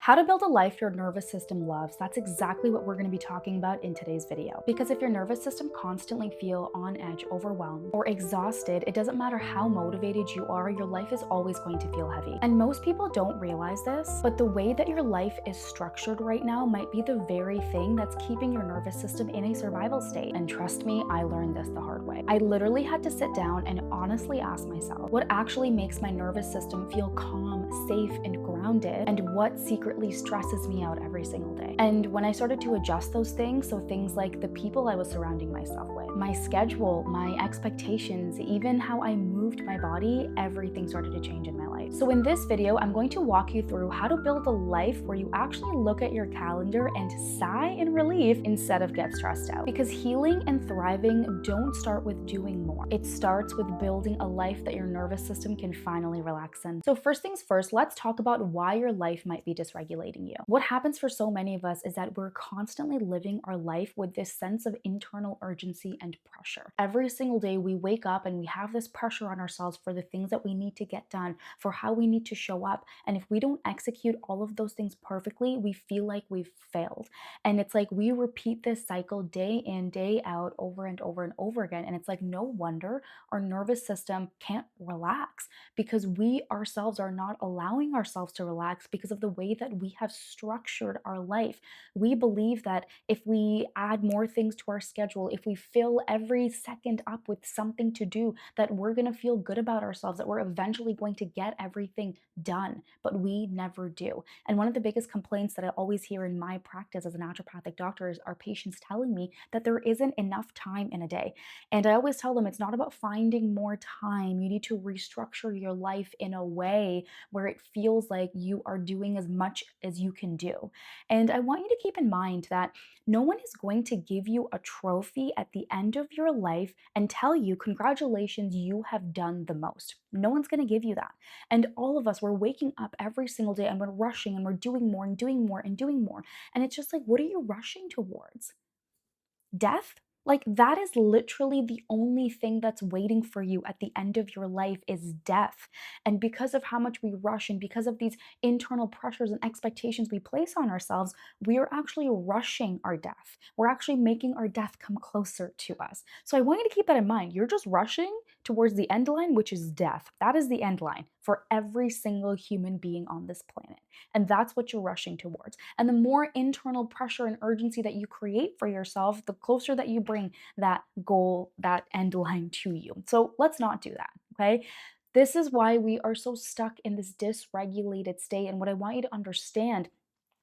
How to build a life your nervous system loves. That's exactly what we're going to be talking about in today's video. Because if your nervous system constantly feel on edge, overwhelmed, or exhausted, it doesn't matter how motivated you are, your life is always going to feel heavy. And most people don't realize this, but the way that your life is structured right now might be the very thing that's keeping your nervous system in a survival state. And trust me, I learned this the hard way. I literally had to sit down and honestly ask myself, what actually makes my nervous system feel calm, safe, and grounded, and what secretly stresses me out every single day. And when I started to adjust those things, so things like the people I was surrounding myself with, my schedule, my expectations, even how I moved my body, everything started to change in my life. So in this video, I'm going to walk you through how to build a life where you actually look at your calendar and sigh in relief instead of get stressed out. Because healing and thriving don't start with doing more. It starts with building a life that your nervous system can finally relax in. So first things first, let's talk about why your life might be dysregulating you. What happens for so many of us is that we're constantly living our life with this sense of internal urgency and pressure. Every single day we wake up and we have this pressure on ourselves for the things that we need to get done, for how we need to show up. And if we don't execute all of those things perfectly, we feel like we've failed. And it's like we repeat this cycle day in, day out, over and over and over again. And it's like no wonder our nervous system can't relax, because we ourselves are not allowing ourselves to relax because of the way that we have structured our life. We believe that if we add more things to our schedule, if we fill every second up with something to do, that we're going to feel good about ourselves, that we're eventually going to get everything done, but we never do. And one of the biggest complaints that I always hear in my practice as a naturopathic doctor is our patients telling me that there isn't enough time in a day. And I always tell them it's not about finding more time. You need to restructure your life in a way where it feels like you are doing as much as you can do. And I want you to keep in mind that no one is going to give you a trophy at the end of your life and tell you, congratulations, you have done the most. No one's going to give you that. And all of us, we're waking up every single day and we're rushing and we're doing more and doing more and doing more. And it's just like, what are you rushing towards? Death? Like, that is literally the only thing that's waiting for you at the end of your life is death. And because of how much we rush and because of these internal pressures and expectations we place on ourselves, we are actually rushing our death. We're actually making our death come closer to us. So I want you to keep that in mind. You're just rushing towards the end line, which is death. That is the end line for every single human being on this planet. And that's what you're rushing towards. And the more internal pressure and urgency that you create for yourself, the closer that you bring that goal, that end line to you. So let's not do that, okay? This is why we are so stuck in this dysregulated state. And what I want you to understand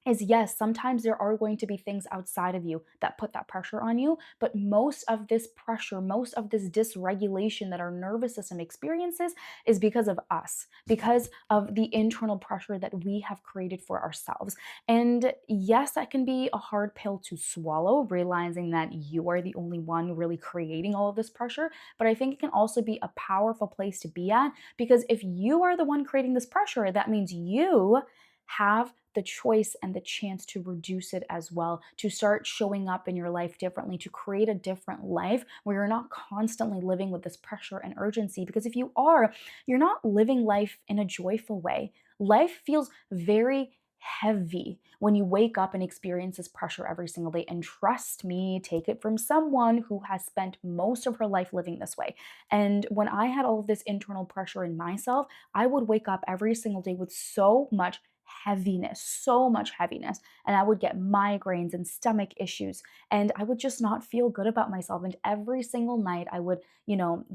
is, yes, sometimes there are going to be things outside of you that put that pressure on you, but most of this pressure, most of this dysregulation that our nervous system experiences is because of us, because of the internal pressure that we have created for ourselves. And yes, that can be a hard pill to swallow, realizing that you are the only one really creating all of this pressure, but I think it can also be a powerful place to be at, because if you are the one creating this pressure, that means you have the choice and the chance to reduce it as well, to start showing up in your life differently, to create a different life where you're not constantly living with this pressure and urgency. Because if you are, you're not living life in a joyful way. Life feels very heavy when you wake up and experience this pressure every single day. And trust me, take it from someone who has spent most of her life living this way. And when I had all of this internal pressure in myself, I would wake up every single day with so much heaviness, so much heaviness. And I would get migraines and stomach issues. And I would just not feel good about myself. And every single night I would,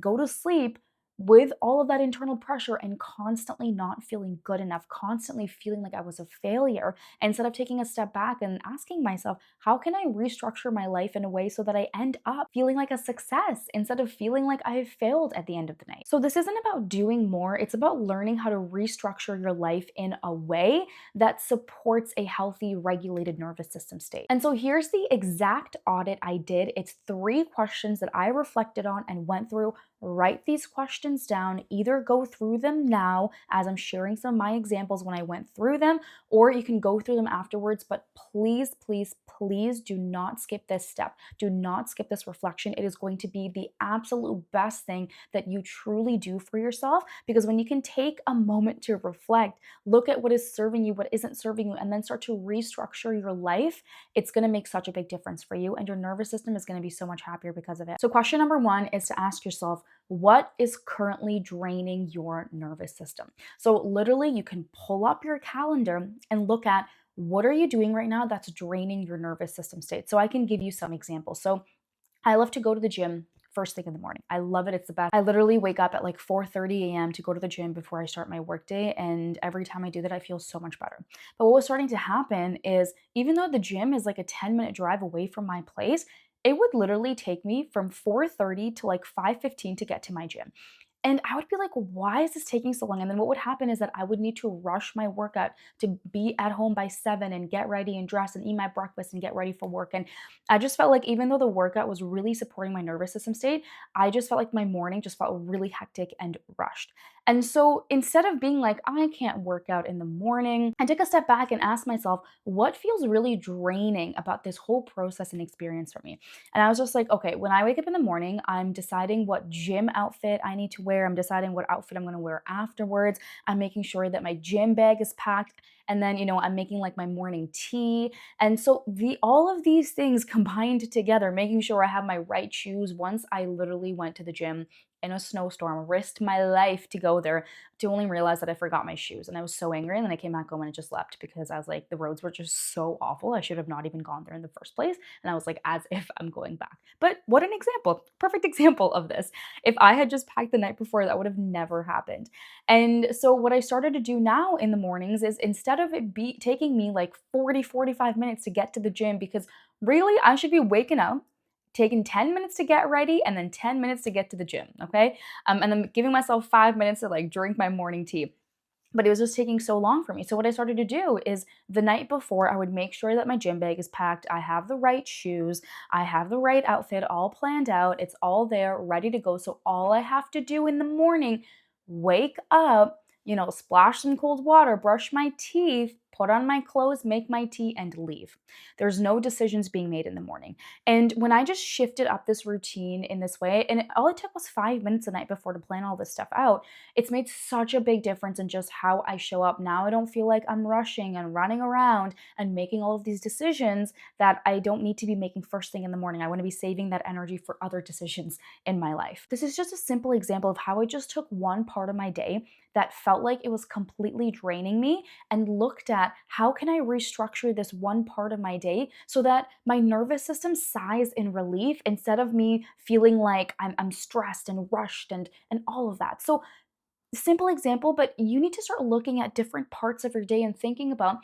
go to sleep with all of that internal pressure and constantly not feeling good enough, constantly feeling like I was a failure, instead of taking a step back and asking myself, how can I restructure my life in a way so that I end up feeling like a success instead of feeling like I have failed at the end of the night? So this isn't about doing more, it's about learning how to restructure your life in a way that supports a healthy, regulated nervous system state. And so here's the exact audit I did. It's 3 questions that I reflected on and went through write these questions down. Either go through them now as I'm sharing some of my examples when I went through them, or you can go through them afterwards. But please, please, please do not skip this step. Do not skip this reflection. It is going to be the absolute best thing that you truly do for yourself, because when you can take a moment to reflect, look at what is serving you, what isn't serving you, and then start to restructure your life, it's going to make such a big difference for you, and your nervous system is going to be so much happier because of it. So question number one is to ask yourself, what is currently draining your nervous system? So literally you can pull up your calendar and look at, what are you doing right now that's draining your nervous system state? So I can give you some examples. So I love to go to the gym first thing in the morning. I love it. It's the best. I literally wake up at like 4:30 a.m. to go to the gym before I start my workday. And every time I do that, I feel so much better. But what was starting to happen is, even though the gym is like a 10-minute drive away from my place, it would literally take me from 4:30 to like 5:15 to get to my gym. And I would be like, why is this taking so long? And then what would happen is that I would need to rush my workout to be at home by 7 and get ready and dress and eat my breakfast and get ready for work. And I just felt like, even though the workout was really supporting my nervous system state, I just felt like my morning just felt really hectic and rushed. And so instead of being like, I can't work out in the morning, I took a step back and asked myself, what feels really draining about this whole process and experience for me? And I was just like, okay, when I wake up in the morning, I'm deciding what gym outfit I need to wear. I'm deciding what outfit I'm going to wear afterwards. I'm making sure that my gym bag is packed. And then, I'm making like my morning tea. And so all of these things combined together, making sure I have my right shoes. Once I literally went to the gym in a snowstorm, risked my life to go there, to only realize that I forgot my shoes. And I was so angry. And then I came back home and I just left, because I was like, the roads were just so awful. I should have not even gone there in the first place. And I was like, as if I'm going back. But what an example, perfect example of this. If I had just packed the night before, that would have never happened. And so what I started to do now in the mornings is, instead of it be taking me like 45 minutes to get to the gym, because really I should be waking up, taking 10 minutes to get ready, and then 10 minutes to get to the gym, okay? And then giving myself 5 minutes to like drink my morning tea. But it was just taking so long for me. So what I started to do is, the night before, I would make sure that my gym bag is packed, I have the right shoes, I have the right outfit all planned out, it's all there, ready to go. So all I have to do in the morning, wake up, splash some cold water, brush my teeth, put on my clothes, make my tea, and leave. There's no decisions being made in the morning. And when I just shifted up this routine in this way, and all it took was 5 minutes the night before to plan all this stuff out, it's made such a big difference in just how I show up. Now I don't feel like I'm rushing and running around and making all of these decisions that I don't need to be making first thing in the morning. I want to be saving that energy for other decisions in my life. This is just a simple example of how I just took one part of my day that felt like it was completely draining me, and looked at, how can I restructure this one part of my day so that my nervous system sighs in relief, instead of me feeling like I'm stressed and rushed and all of that. So simple example, but you need to start looking at different parts of your day and thinking about,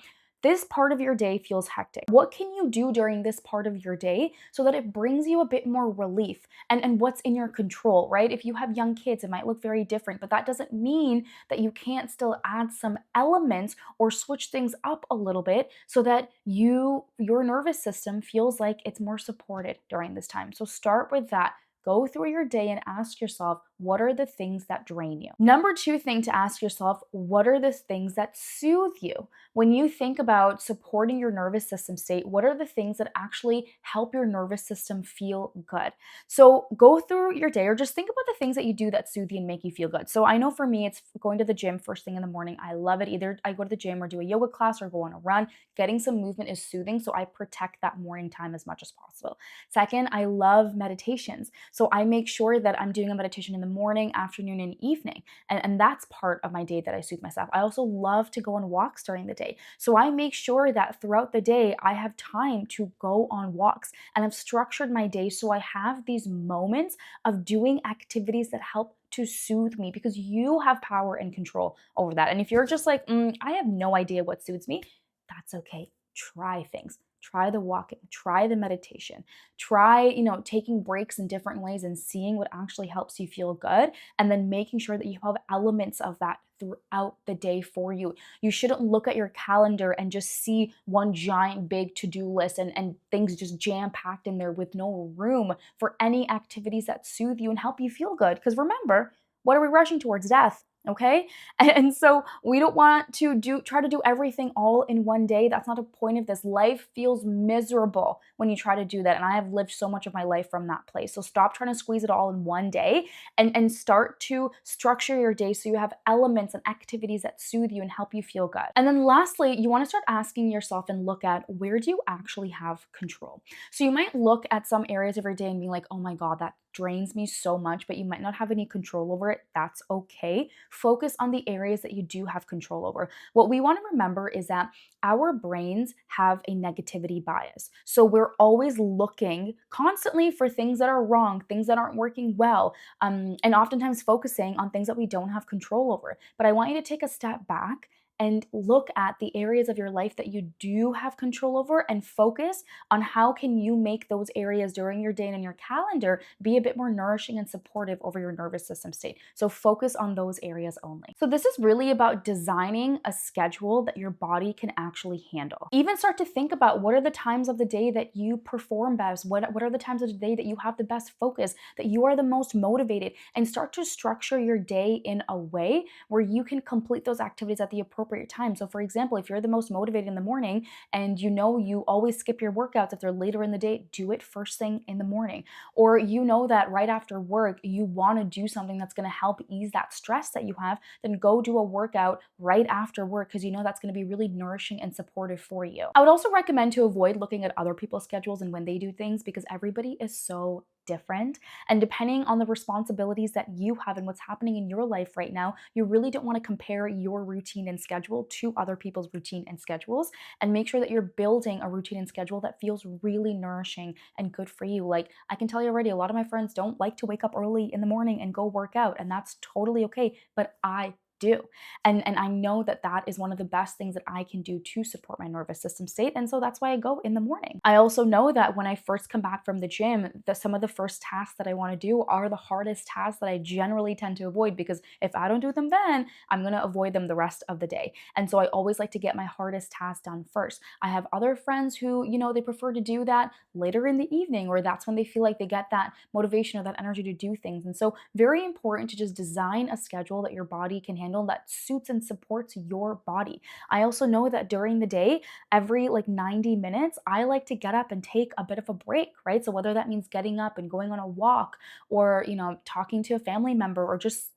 this part of your day feels hectic. What can you do during this part of your day so that it brings you a bit more relief, and what's in your control, right? If you have young kids, it might look very different, but that doesn't mean that you can't still add some elements or switch things up a little bit, so that your nervous system feels like it's more supported during this time. So start with that. Go through your day and ask yourself, what are the things that drain you? Number two thing to ask yourself, what are the things that soothe you? When you think about supporting your nervous system state, what are the things that actually help your nervous system feel good? So go through your day, or just think about the things that you do that soothe you and make you feel good. So I know for me, it's going to the gym first thing in the morning. I love it. Either I go to the gym or do a yoga class or go on a run. Getting some movement is soothing, so I protect that morning time as much as possible. Second, I love meditations. So I make sure that I'm doing a meditation in the morning, afternoon, and evening. And that's part of my day that I soothe myself. I also love to go on walks during the day. So I make sure that throughout the day, I have time to go on walks, and I've structured my day so I have these moments of doing activities that help to soothe me, because you have power and control over that. And if you're just like, I have no idea what soothes me, that's okay. Try things. try the walking, try the meditation, try, taking breaks in different ways and seeing what actually helps you feel good, and then making sure that you have elements of that throughout the day for you. You shouldn't look at your calendar and just see one giant big to-do list and things just jam-packed in there with no room for any activities that soothe you and help you feel good. Because remember, what are we rushing towards? Death. Okay. And so we don't want to try to do everything all in one day. That's not the point of this. Life feels miserable when you try to do that. And I have lived so much of my life from that place. So stop trying to squeeze it all in one day and start to structure your day so you have elements and activities that soothe you and help you feel good. And then lastly, you want to start asking yourself and look at, where do you actually have control? So you might look at some areas of your day and be like, oh my God, that drains me so much, but you might not have any control over it. That's okay. Focus on the areas that you do have control over. What we want to remember is that our brains have a negativity bias. So we're always looking constantly for things that are wrong, things that aren't working well, and oftentimes focusing on things that we don't have control over. But I want you to take a step back and look at the areas of your life that you do have control over and focus on how can you make those areas during your day and in your calendar be a bit more nourishing and supportive over your nervous system state. So focus on those areas only. So this is really about designing a schedule that your body can actually handle. Even start to think about, what are the times of the day that you perform best? What are the times of the day that you have the best focus, that you are the most motivated, and start to structure your day in a way where you can complete those activities at the appropriate time. So for example, if you're the most motivated in the morning and you know you always skip your workouts if they're later in the day, do it first thing in the morning. Or you know that right after work you want to do something that's going to help ease that stress that you have, then go do a workout right after work, because you know that's going to be really nourishing and supportive for you. I would also recommend to avoid looking at other people's schedules and when they do things, because everybody is so different. And depending on the responsibilities that you have and what's happening in your life right now, you really don't want to compare your routine and schedule to other people's routine and schedules, and make sure that you're building a routine and schedule that feels really nourishing and good for you. Like, I can tell you already, a lot of my friends don't like to wake up early in the morning and go work out, and that's totally okay, but I do. And I know that that is one of the best things that I can do to support my nervous system state. And so that's why I go in the morning. I also know that when I first come back from the gym, that some of the first tasks that I want to do are the hardest tasks that I generally tend to avoid, because if I don't do them then, I'm going to avoid them the rest of the day. And so I always like to get my hardest tasks done first. I have other friends who, they prefer to do that later in the evening, or that's when they feel like they get that motivation or that energy to do things. And so very important to just design a schedule that your body can handle, that suits and supports your body. I also know that during the day, every 90 minutes, I like to get up and take a bit of a break, right? So whether that means getting up and going on a walk, or, talking to a family member, or just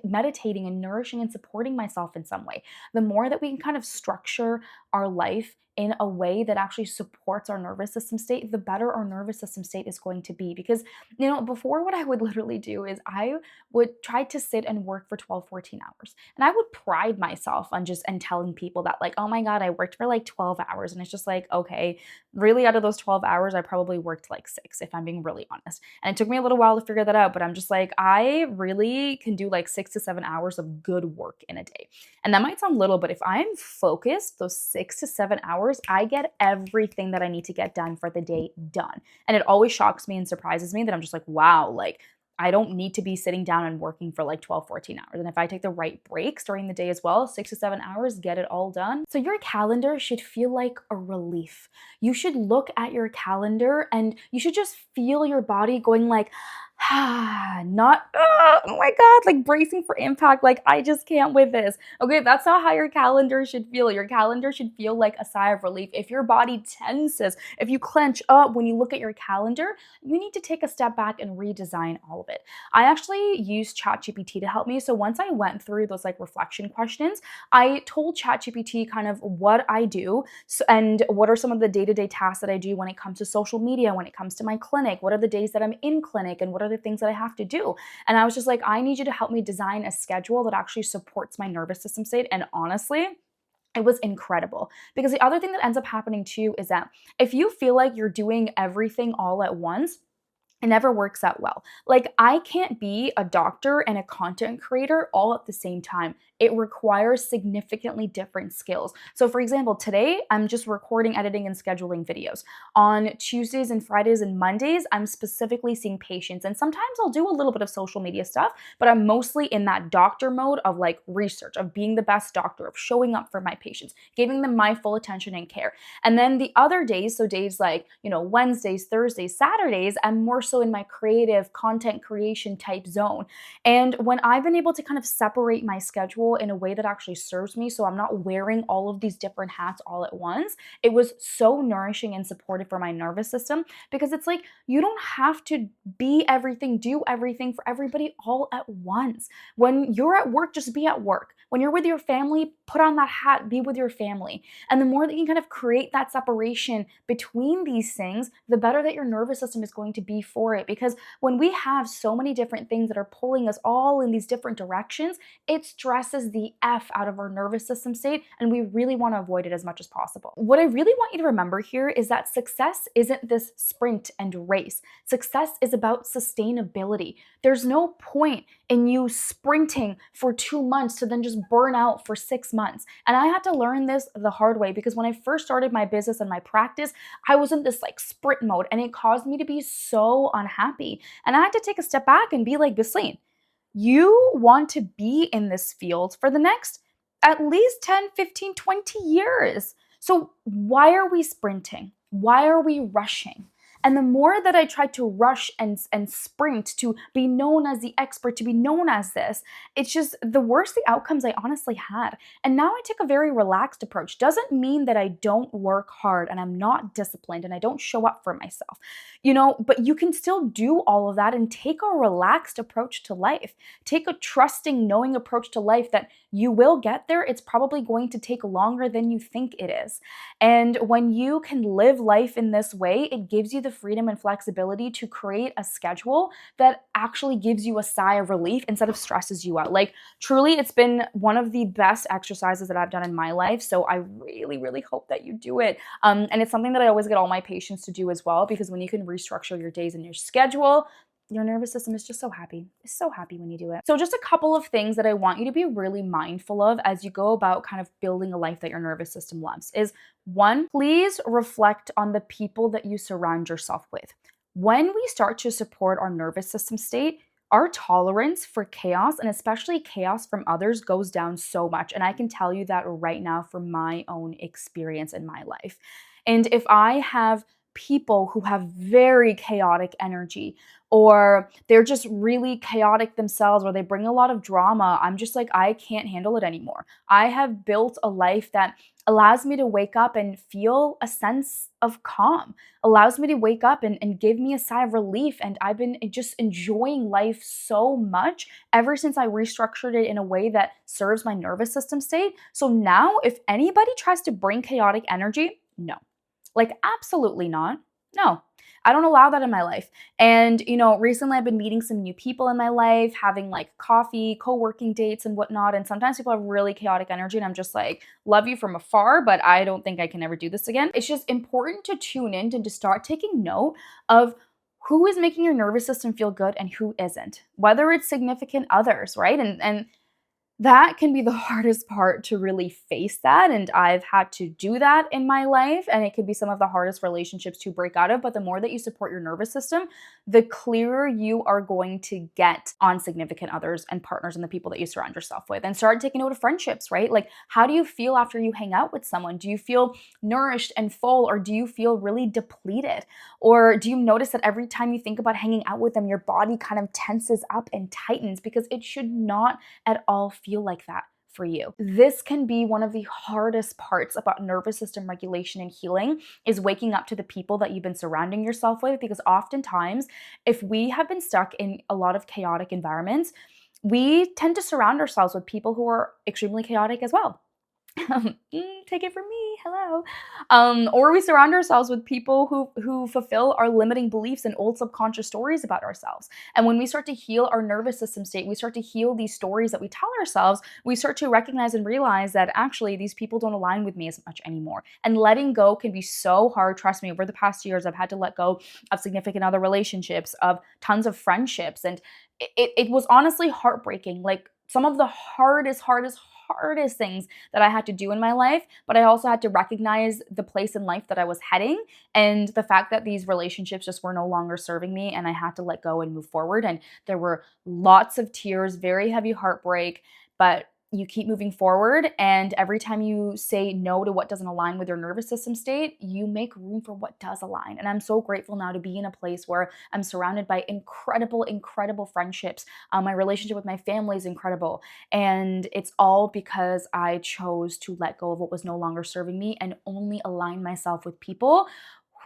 meditating and nourishing and supporting myself in some way. The more that we can kind of structure our life in a way that actually supports our nervous system state, the better our nervous system state is going to be. Because, before, what I would literally do is I would try to sit and work for 12, 14 hours. And I would pride myself on and telling people that, like, oh my God, I worked for 12 hours. And it's just like, okay, really, out of those 12 hours, I probably worked 6, if I'm being really honest. And it took me a little while to figure that out, but I'm just like, I really can do 6 to 7 hours of good work in a day. And that might sound little, but if I'm focused those 6 to 7 hours, I get everything that I need to get done for the day done. And it always shocks me and surprises me that I'm just like, wow, I don't need to be sitting down and working for 12, 14 hours. And if I take the right breaks during the day as well, 6 to 7 hours, get it all done. So your calendar should feel like a relief. You should look at your calendar and you should just feel your body going not, oh my God, bracing for impact. I just can't with this. Okay, that's not how your calendar should feel. Your calendar should feel like a sigh of relief. If your body tenses, if you clench up when you look at your calendar, you need to take a step back and redesign all of it. I actually used ChatGPT to help me. So once I went through those reflection questions, I told ChatGPT kind of what I do and what are some of the day-to-day tasks that I do when it comes to social media, when it comes to my clinic, what are the days that I'm in clinic, and what are the things that I have to do. And I was just like, I need you to help me design a schedule that actually supports my nervous system state. And honestly, it was incredible. Because the other thing that ends up happening too is that if you feel like you're doing everything all at once, It never works out well. Like, I can't be a doctor and a content creator all at the same time. It requires significantly different skills. So, for example, today I'm just recording, editing, and scheduling videos. On Tuesdays and Fridays and Mondays, I'm specifically seeing patients. And sometimes I'll do a little bit of social media stuff, but I'm mostly in that doctor mode of like research, of being the best doctor, of showing up for my patients, giving them my full attention and care. And then the other days, so days like, Wednesdays, Thursdays, Saturdays, I'm more so in my creative content creation type zone. And when I've been able to kind of separate my schedule in a way that actually serves me, so I'm not wearing all of these different hats all at once, it was so nourishing and supportive for my nervous system, because it's like you don't have to be everything, do everything for everybody all at once. When you're at work, just be at work. When you're with your family, put on that hat, be with your family. And the more that you can kind of create that separation between these things, the better that your nervous system is going to be for it. Because when we have so many different things that are pulling us all in these different directions, it stresses the F out of our nervous system state, and we really want to avoid it as much as possible. What I really want you to remember here is that success isn't this sprint and race. Success is about sustainability. There's no point in you sprinting for 2 months to then just burn out for 6 months. And I had to learn this the hard way, because when I first started my business and my practice, I was in this like sprint mode, and it caused me to be so unhappy. And I had to take a step back and be like, Bisleen, you want to be in this field for the next at least 10, 15, 20 years. So why are we sprinting? Why are we rushing? And the more that I tried to rush and sprint to be known as the expert, to be known as this, it's just the worse the outcomes I honestly had. And now I take a very relaxed approach. Doesn't mean that I don't work hard and I'm not disciplined and I don't show up for myself, but you can still do all of that and take a relaxed approach to life. Take a trusting, knowing approach to life that you will get there. It's probably going to take longer than you think it is. And when you can live life in this way, it gives you the freedom and flexibility to create a schedule that actually gives you a sigh of relief instead of stresses you out. Like, truly, it's been one of the best exercises that I've done in my life. So I really, really hope that you do it. And it's something that I always get all my patients to do as well, because when you can restructure your days and your schedule, your nervous system is just so happy. It's so happy when you do it. So just a couple of things that I want you to be really mindful of as you go about kind of building a life that your nervous system loves is, one, please reflect on the people that you surround yourself with. When we start to support our nervous system state, our tolerance for chaos, and especially chaos from others, goes down so much. And I can tell you that right now from my own experience in my life. And if I have people who have very chaotic energy, or they're just really chaotic themselves, or they bring a lot of drama, I'm just like, I can't handle it anymore. I have built a life that allows me to wake up and feel a sense of calm, allows me to wake up and give me a sigh of relief. And I've been just enjoying life so much ever since I restructured it in a way that serves my nervous system state. So now if anybody tries to bring chaotic energy, no. Like, absolutely not. No, I don't allow that in my life. And, recently I've been meeting some new people in my life, having like coffee, co-working dates and whatnot. And sometimes people have really chaotic energy and I'm just like, love you from afar, but I don't think I can ever do this again. It's just important to tune in and to start taking note of who is making your nervous system feel good and who isn't, whether it's significant others, right? And that can be the hardest part to really face that. And I've had to do that in my life. And it can be some of the hardest relationships to break out of. But the more that you support your nervous system, the clearer you are going to get on significant others and partners and the people that you surround yourself with. And start taking note of friendships, right? Like, how do you feel after you hang out with someone? Do you feel nourished and full, or do you feel really depleted? Or do you notice that every time you think about hanging out with them, your body kind of tenses up and tightens? Because it should not at all feel like that for you. This can be one of the hardest parts about nervous system regulation and healing, is waking up to the people that you've been surrounding yourself with. Because oftentimes, if we have been stuck in a lot of chaotic environments, we tend to surround ourselves with people who are extremely chaotic as well. Take it from me. hello. Or we surround ourselves with people who fulfill our limiting beliefs and old subconscious stories about ourselves. And when we start to heal our nervous system state, we start to heal these stories that we tell ourselves, we start to recognize and realize that actually these people don't align with me as much anymore. And letting go can be so hard. Trust me, over the past years, I've had to let go of significant other relationships, of tons of friendships. And it was honestly heartbreaking. Like some of the hardest things that I had to do in my life, but I also had to recognize the place in life that I was heading and the fact that these relationships just were no longer serving me and I had to let go and move forward. And there were lots of tears, very heavy heartbreak, but you keep moving forward. And every time you say no to what doesn't align with your nervous system state, you make room for what does align. And I'm so grateful now to be in a place where I'm surrounded by incredible friendships. My relationship with my family is incredible. And it's all because I chose to let go of what was no longer serving me and only align myself with people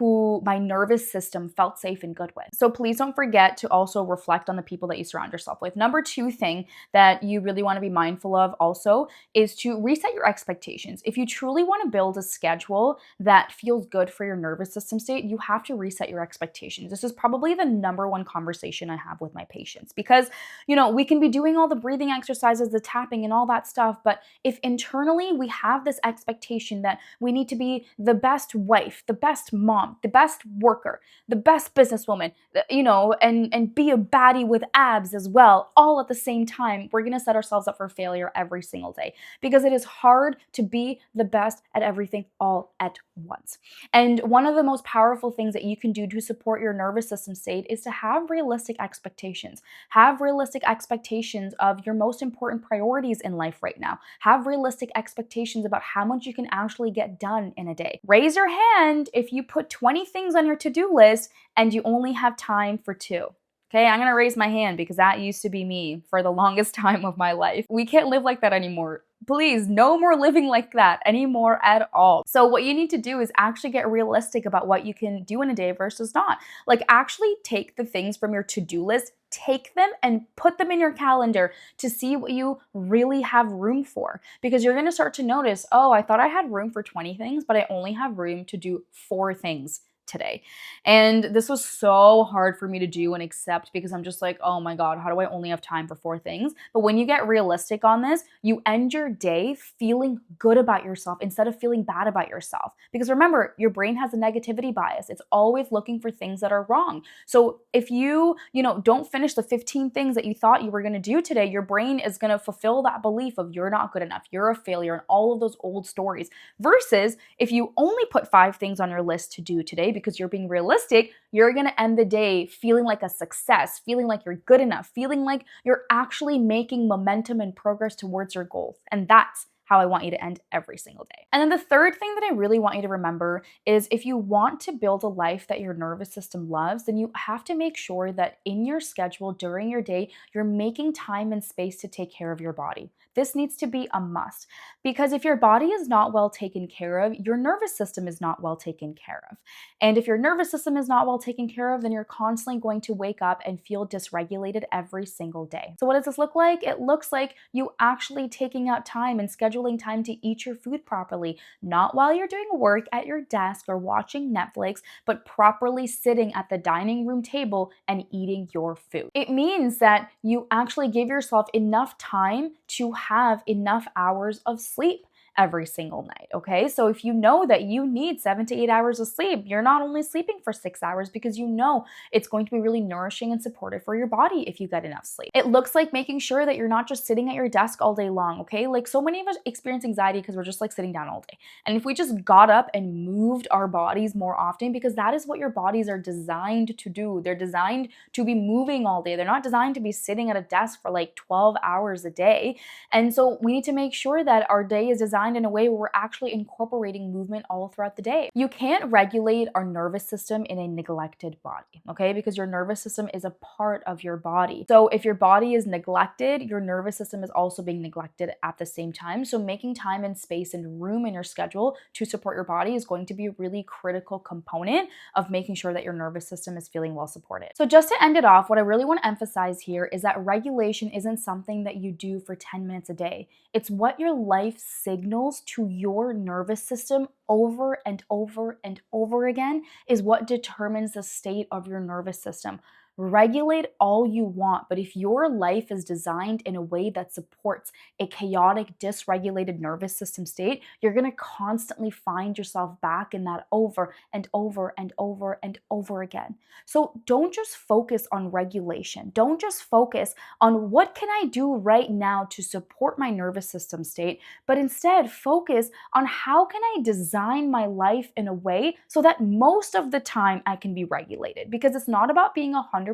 who my nervous system felt safe and good with. So please don't forget to also reflect on the people that you surround yourself with. Number two thing that you really want to be mindful of also is to reset your expectations. If you truly want to build a schedule that feels good for your nervous system state, you have to reset your expectations. This is probably the number one conversation I have with my patients because, we can be doing all the breathing exercises, the tapping and all that stuff, but if internally we have this expectation that we need to be the best wife, the best mom, the best worker, the best businesswoman, and be a baddie with abs as well, all at the same time, we're going to set ourselves up for failure every single day because it is hard to be the best at everything all at once. And one of the most powerful things that you can do to support your nervous system state is to have realistic expectations. Have realistic expectations of your most important priorities in life right now. Have realistic expectations about how much you can actually get done in a day. Raise your hand if you put 20 things on your to-do list and you only have time for 2. Okay, I'm gonna raise my hand because that used to be me for the longest time of my life. We can't live like that anymore. Please, no more living like that anymore at all. So what you need to do is actually get realistic about what you can do in a day versus not. Like actually take the things from your to-do list, take them and put them in your calendar to see what you really have room for. Because you're gonna start to notice, oh, I thought I had room for 20 things, but I only have room to do 4 things today. And this was so hard for me to do and accept because I'm just like, oh my God, how do I only have time for 4 things? But when you get realistic on this, you end your day feeling good about yourself instead of feeling bad about yourself. Because remember, your brain has a negativity bias. It's always looking for things that are wrong. So if you don't finish the 15 things that you thought you were going to do today, your brain is going to fulfill that belief of you're not good enough, you're a failure, and all of those old stories. Versus if you only put 5 things on your list to do today, because you're being realistic, you're going to end the day feeling like a success, feeling like you're good enough, feeling like you're actually making momentum and progress towards your goals. And that's how I want you to end every single day. And then the third thing that I really want you to remember is if you want to build a life that your nervous system loves, then you have to make sure that in your schedule during your day, you're making time and space to take care of your body. This needs to be a must because if your body is not well taken care of, your nervous system is not well taken care of. And if your nervous system is not well taken care of, then you're constantly going to wake up and feel dysregulated every single day. So what does this look like? It looks like you actually taking out time and scheduling time to eat your food properly, not while you're doing work at your desk or watching Netflix, but properly sitting at the dining room table and eating your food. It means that you actually give yourself enough time to have enough hours of sleep every single night, okay? So if you know that you need 7 to 8 hours of sleep, you're not only sleeping for 6 hours because you know it's going to be really nourishing and supportive for your body if you get enough sleep. It looks like making sure that you're not just sitting at your desk all day long, okay? Like so many of us experience anxiety because we're just like sitting down all day. And if we just got up and moved our bodies more often, because that is what your bodies are designed to do. They're designed to be moving all day. They're not designed to be sitting at a desk for like 12 hours a day. And so we need to make sure that our day is designed in a way where we're actually incorporating movement all throughout the day. You can't regulate our nervous system in a neglected body, okay? Because your nervous system is a part of your body. So if your body is neglected, your nervous system is also being neglected at the same time. So making time and space and room in your schedule to support your body is going to be a really critical component of making sure that your nervous system is feeling well supported. So just to end it off, what I really want to emphasize here is that regulation isn't something that you do for 10 minutes a day. It's what your life signals signals to your nervous system over and over and over again is what determines the state of your nervous system. Regulate all you want, but if your life is designed in a way that supports a chaotic, dysregulated nervous system state, you're going to constantly find yourself back in that over and over and over and over again. So don't just focus on regulation. Don't just focus on what can I do right now to support my nervous system state, but instead focus on how can I design my life in a way so that most of the time I can be regulated. Because it's not about being 100%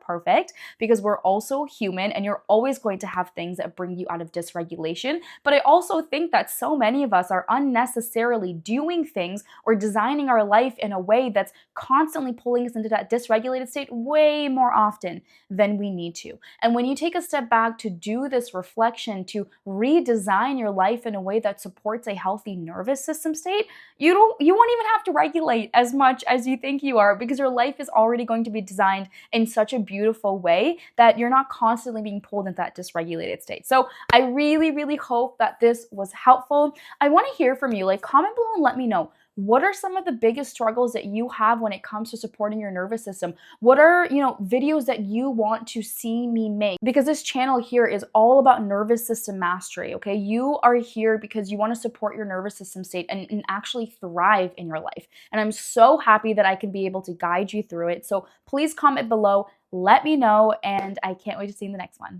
perfect, because we're also human and you're always going to have things that bring you out of dysregulation. But I also think that so many of us are unnecessarily doing things or designing our life in a way that's constantly pulling us into that dysregulated state way more often than we need to. And when you take a step back to do this reflection, to redesign your life in a way that supports a healthy nervous system state, you won't even have to regulate as much as you think you are, because your life is already going to be designed in such a beautiful way that you're not constantly being pulled into that dysregulated state. So I really, really hope that this was helpful. I want to hear from you. Like, comment below and let me know, what are some of the biggest struggles that you have when it comes to supporting your nervous system? What are, videos that you want to see me make? Because this channel here is all about nervous system mastery, okay? You are here because you want to support your nervous system state and actually thrive in your life. And I'm so happy that I can be able to guide you through it. So please comment below, let me know, and I can't wait to see you in the next one.